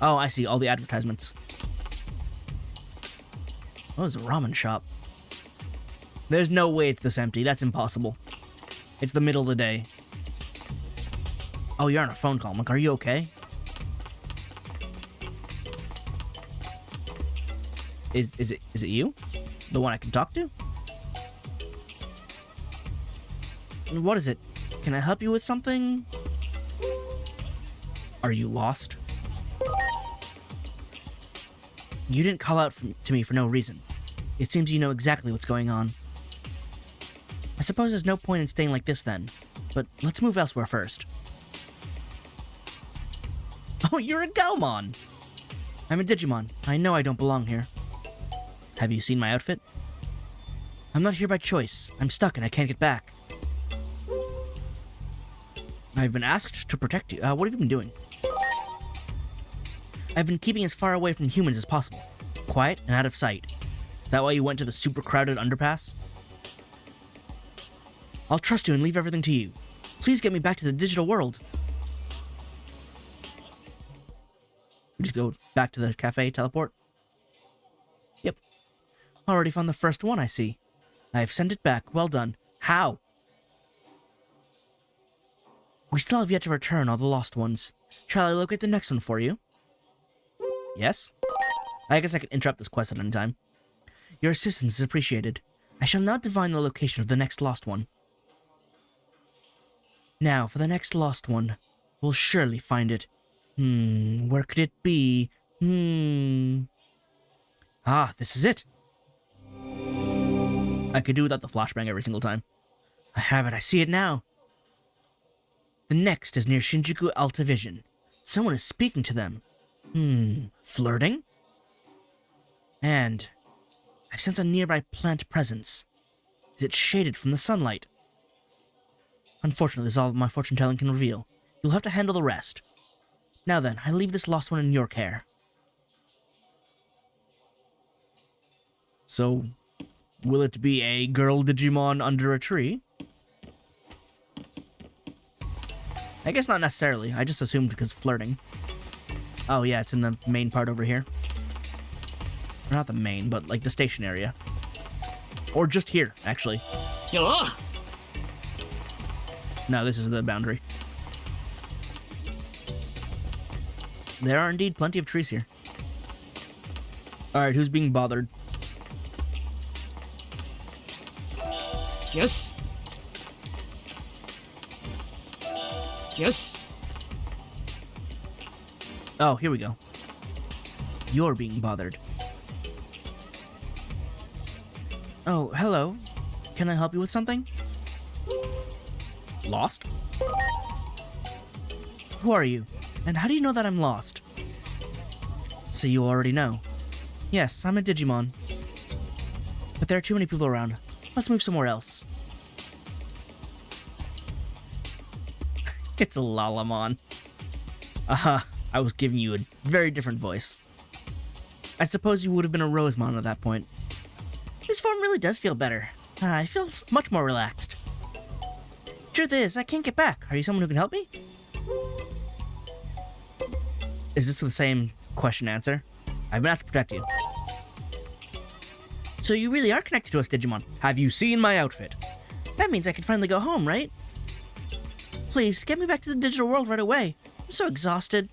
Oh, I see, all the advertisements. Oh, it's a ramen shop. There's no way it's this empty. That's impossible. It's the middle of the day. Oh, you're on a phone call. Like, are you okay? Is it you? The one I can talk to? What is it? Can I help you with something? Are you lost? You didn't call out to me for no reason. It seems you know exactly what's going on. I suppose there's no point in staying like this then, but let's move elsewhere first. Oh, you're a Gomon! I'm a Digimon. I know I don't belong here. Have you seen my outfit? I'm not here by choice. I'm stuck and I can't get back. I've been asked to protect you. What have you been doing? I've been keeping as far away from humans as possible. Quiet and out of sight. Is that why you went to the super crowded underpass? I'll trust you and leave everything to you. Please get me back to the digital world. We just go back to the cafe, teleport? Yep. Already found the first one, I see. I've sent it back. Well done. How? We still have yet to return all the lost ones. Shall I locate the next one for you? Yes? I guess I can interrupt this quest at any time. Your assistance is appreciated. I shall now divine the location of the next lost one. Now, for the next lost one. We'll surely find it. Where could it be? Ah, this is it. I could do without the flashbang every single time. I have it. I see it now. The next is near Shinjuku Alta Vision. Someone is speaking to them. Flirting? And I sense a nearby plant presence. Is it shaded from the sunlight? Unfortunately, this is all my fortune-telling can reveal. You'll have to handle the rest. Now then, I leave this lost one in your care. So, will it be a girl Digimon under a tree? I guess not necessarily. I just assumed because flirting. Oh yeah, it's in the main part over here. Or not the main, but like the station area. Or just here, actually. No, this is the boundary. There are indeed plenty of trees here. Alright, who's being bothered? Yes. Yes. Oh, here we go. You're being bothered. Oh, hello. Can I help you with something? Lost? Who are you? And how do you know that I'm lost? So you already know. Yes, I'm a Digimon. But there are too many people around. Let's move somewhere else. It's a Lalamon. I was giving you a very different voice. I suppose you would have been a Rosemon at that point. This form really does feel better. I feel much more relaxed. Truth is, I can't get back. Are you someone who can help me? Is this the same question answer? I've been asked to protect you. So you really are connected to us, Digimon. Have you seen my outfit? That means I can finally go home, right? Please, get me back to the digital world right away. I'm so exhausted.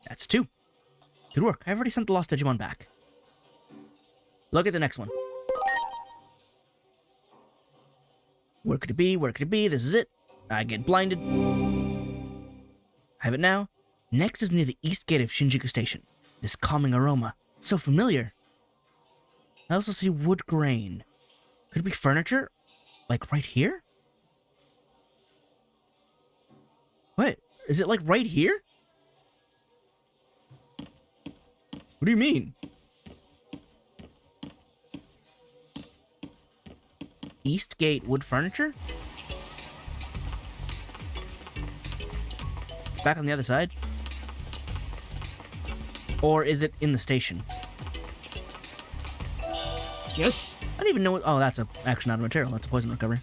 That's 2. Good work. I've already sent the lost Digimon back. Look at the next one. Where could it be? Where could it be? This is it. I get blinded. I have it now. Next is near the east gate of Shinjuku Station. This calming aroma. So familiar. I also see wood grain. Could it be furniture? Like right here? Wait, is it like right here? What do you mean? East gate wood furniture? Back on the other side? Or is it in the station? Yes. I don't even know what... Oh, that's actually not a material. That's a poison recovery.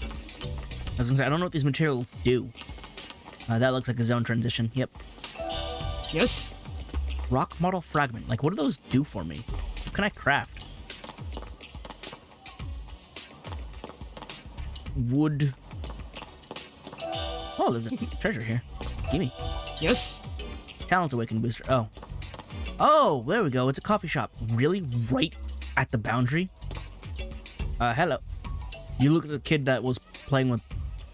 I was gonna say, I don't know what these materials do. That looks like a zone transition. Yep. Yes. Rock model fragment. Like, what do those do for me? What can I craft? Wood. Oh, there's a treasure here. Gimme. Yes. Talent Awakening Booster. Oh. Oh, there we go. It's a coffee shop. Really? Right at the boundary? Hello. You look at the kid that was playing with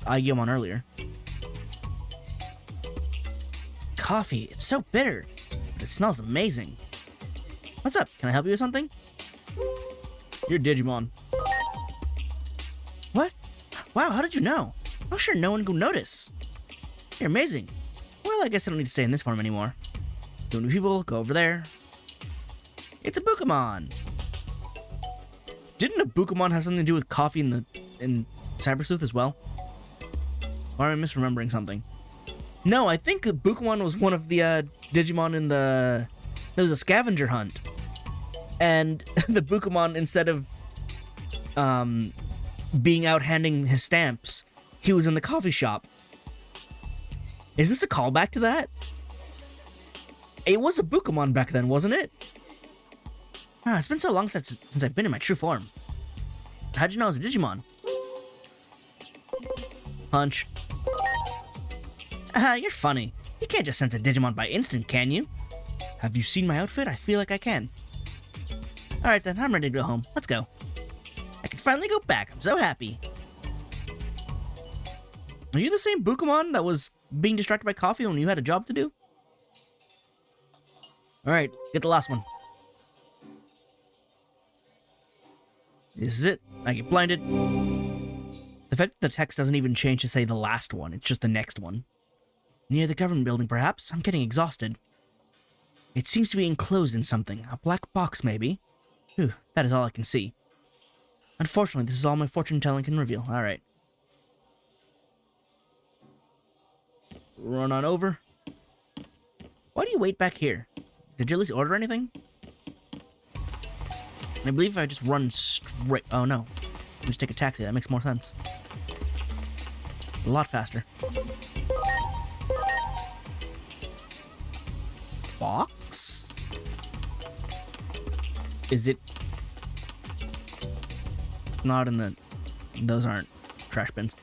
Agumon earlier. Coffee. It's so bitter. But it smells amazing. What's up? Can I help you with something? You're Digimon. What? Wow, how did you know? I'm sure no one could notice. You're amazing. Well, I guess I don't need to stay in this farm anymore. Too many people, go over there. It's a Bukamon. Didn't a Bukamon have something to do with coffee in Cyber Sleuth as well? Or am I misremembering something? No, I think Bukamon was one of the Digimon in the... There was a scavenger hunt. And the Bukamon, instead of being out handing his stamps, he was in the coffee shop. Is this a callback to that? It was a Bukamon back then, wasn't it? Ah, it's been so long since I've been in my true form. How'd you know I was a Digimon? Punch. You're funny. You can't just sense a Digimon by instinct, can you? Have you seen my outfit? I feel like I can. Alright then, I'm ready to go home. Let's go. I can finally go back. I'm so happy. Are you the same Bukamon that was being distracted by coffee when you had a job to do? Alright, get the last one. This is it. I get blinded. The fact that the text doesn't even change to say the last one, it's just the next one. Near the government building, perhaps? I'm getting exhausted. It seems to be enclosed in something. A black box, maybe? Whew, that is all I can see. Unfortunately, this is all my fortune telling can reveal. Alright. Run on over. Why do you wait back here? Did you at least order anything? I believe if I just run straight... Oh, no. Just take a taxi. That makes more sense. A lot faster. Box? Is it... Not in the... Those aren't trash bins.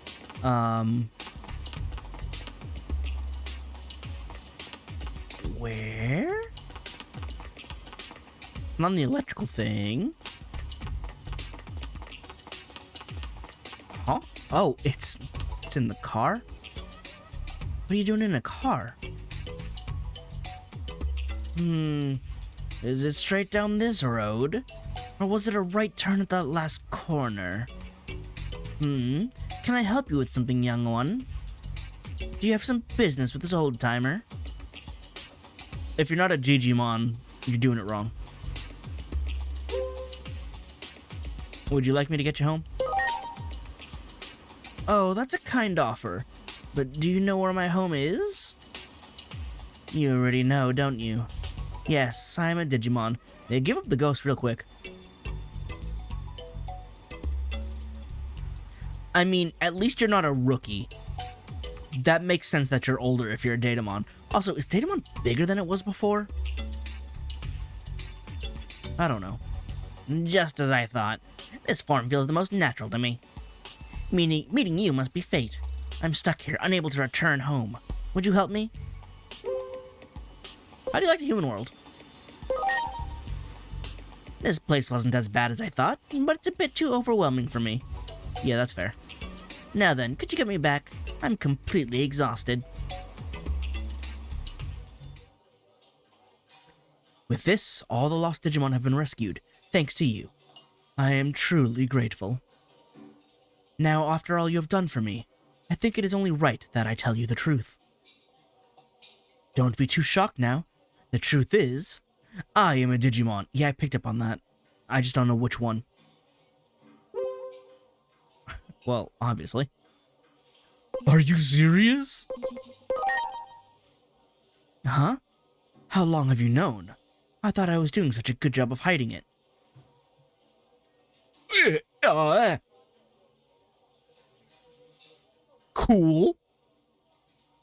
Where? Not on the electrical thing. Huh? Oh, it's in the car? What are you doing in a car? Is it straight down this road? Or was it a right turn at that last corner? Can I help you with something, young one? Do you have some business with this old-timer? If you're not a Digimon, you're doing it wrong. Would you like me to get you home? Oh, that's a kind offer. But do you know where my home is? You already know, don't you? Yes, I'm a Digimon. They give up the ghost real quick. I mean, at least you're not a rookie. That makes sense that you're older if you're a Datamon. Also, is Datamon bigger than it was before? I don't know. Just as I thought. This form feels the most natural to me. Meeting you must be fate. I'm stuck here, unable to return home. Would you help me? How do you like the human world? This place wasn't as bad as I thought, but it's a bit too overwhelming for me. Yeah, that's fair. Now then, could you get me back? I'm completely exhausted. With this, all the lost Digimon have been rescued, thanks to you. I am truly grateful. Now, after all you have done for me, I think it is only right that I tell you the truth. Don't be too shocked now. The truth is, I am a Digimon. Yeah, I picked up on that. I just don't know which one. Well, obviously. Are you serious? Huh? How long have you known? I thought I was doing such a good job of hiding it. Cool.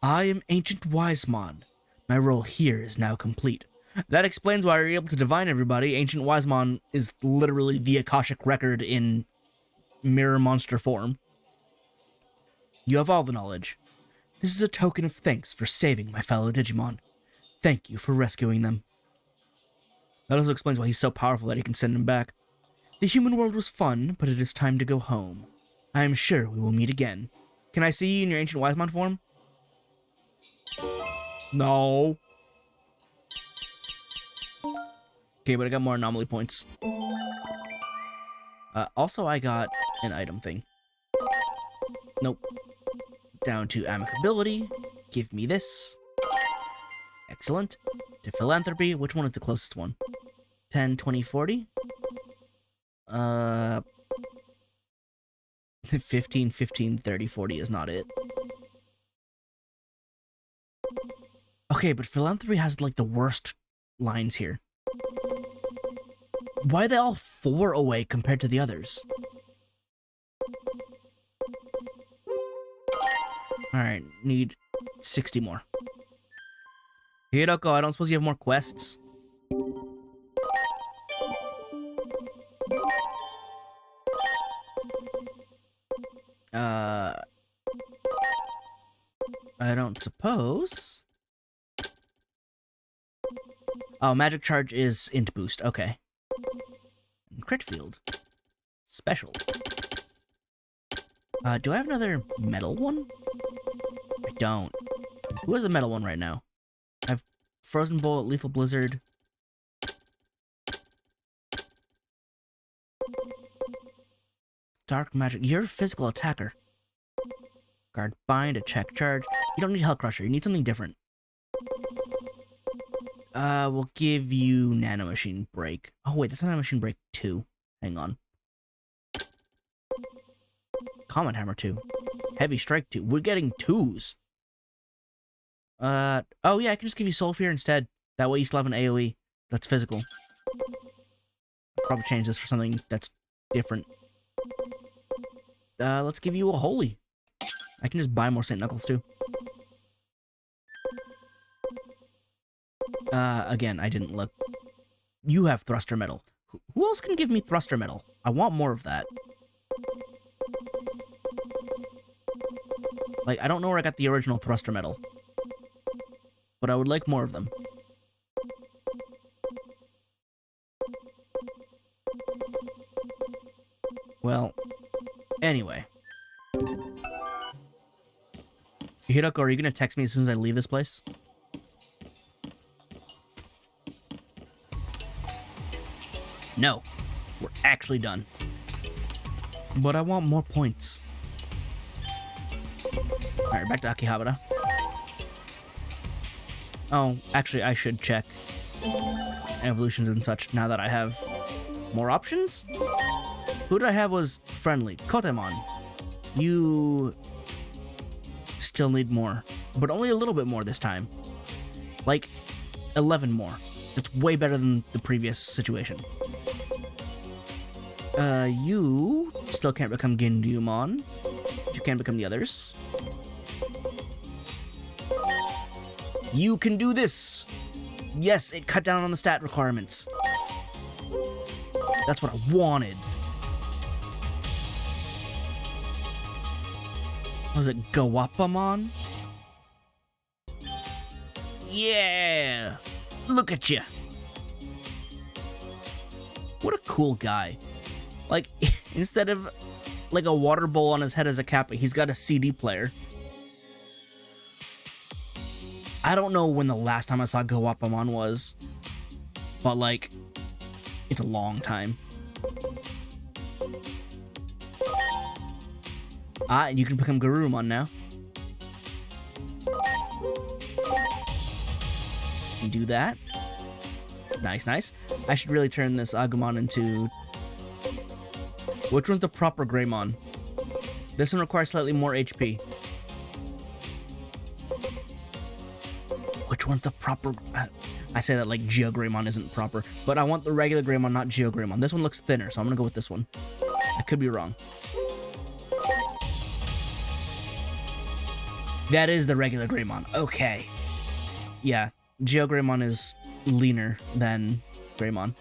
I am Ancient Wisemon. My role here is now complete. That explains why you're able to divine everybody. Ancient Wisemon is literally the Akashic record in mirror monster form. You have all the knowledge. This is a token of thanks for saving my fellow Digimon. Thank you for rescuing them. That also explains why he's so powerful that he can send them back. The human world was fun, but it is time to go home. I am sure we will meet again. Can I see you in your Ancient Wisemon form? No. Okay, but I got more anomaly points. Also, I got an item thing. Nope. Down to amicability. Give me this. Excellent. To philanthropy, which one is the closest one? 10, 20, 40? 15, 15, 30, 40 is not it. Okay, but philanthropy has like the worst lines here. Why are they all 4 away compared to the others? Alright, need 60 more. Hiroko, I don't suppose you have more quests? I don't suppose. Oh, magic charge is int boost. Okay. Crit field. Special. Do I have another metal one? I don't. Who has a metal one right now? I have Frozen Bullet, Lethal Blizzard. Dark Magic. You're a physical attacker. Guard Bind, a check charge. You don't need Hell Crusher. You need something different. We'll give you Nano Machine Break. Oh, wait, that's Nano Machine Break 2. Hang on. Comet Hammer 2. Heavy Strike 2. We're getting 2s. Oh, yeah, I can just give you Soul Fear instead. That way you still have an AoE. That's physical. I'll probably change this for something that's different. Let's give you a Holy. I can just buy more St. Knuckles, too. Again, I didn't look. You have Thruster Metal. Who else can give me Thruster Metal? I want more of that. Like, I don't know where I got the original Thruster Metal. But I would like more of them. Well, anyway. Hiroko, are you gonna text me as soon as I leave this place? No. We're actually done. But I want more points. Alright, back to Akihabara. Oh, actually, I should check evolutions and such now that I have more options. Who did I have was friendly? Kotemon. You still need more, but only a little bit more this time. Like 11 more. That's way better than the previous situation. You still can't become Gindyumon. You can't become the others. You can do this! Yes, it cut down on the stat requirements. That's what I wanted. Was it Gawapamon? Yeah! Look at you! What a cool guy. Like, instead of like a water bowl on his head as a kappa, he's got a CD player. I don't know when the last time I saw Gawapamon was, but like, it's a long time. Ah, you can become Garurumon now. You do that. Nice, nice. I should really turn this Agumon into... Which one's the proper Greymon? This one requires slightly more HP. Which one's the proper... I say that like Geogreymon isn't proper, but I want the regular Greymon, not Geogreymon. This one looks thinner, so I'm gonna go with this one. I could be wrong. That is the regular Greymon. Okay. Yeah, Geogreymon is leaner than Greymon.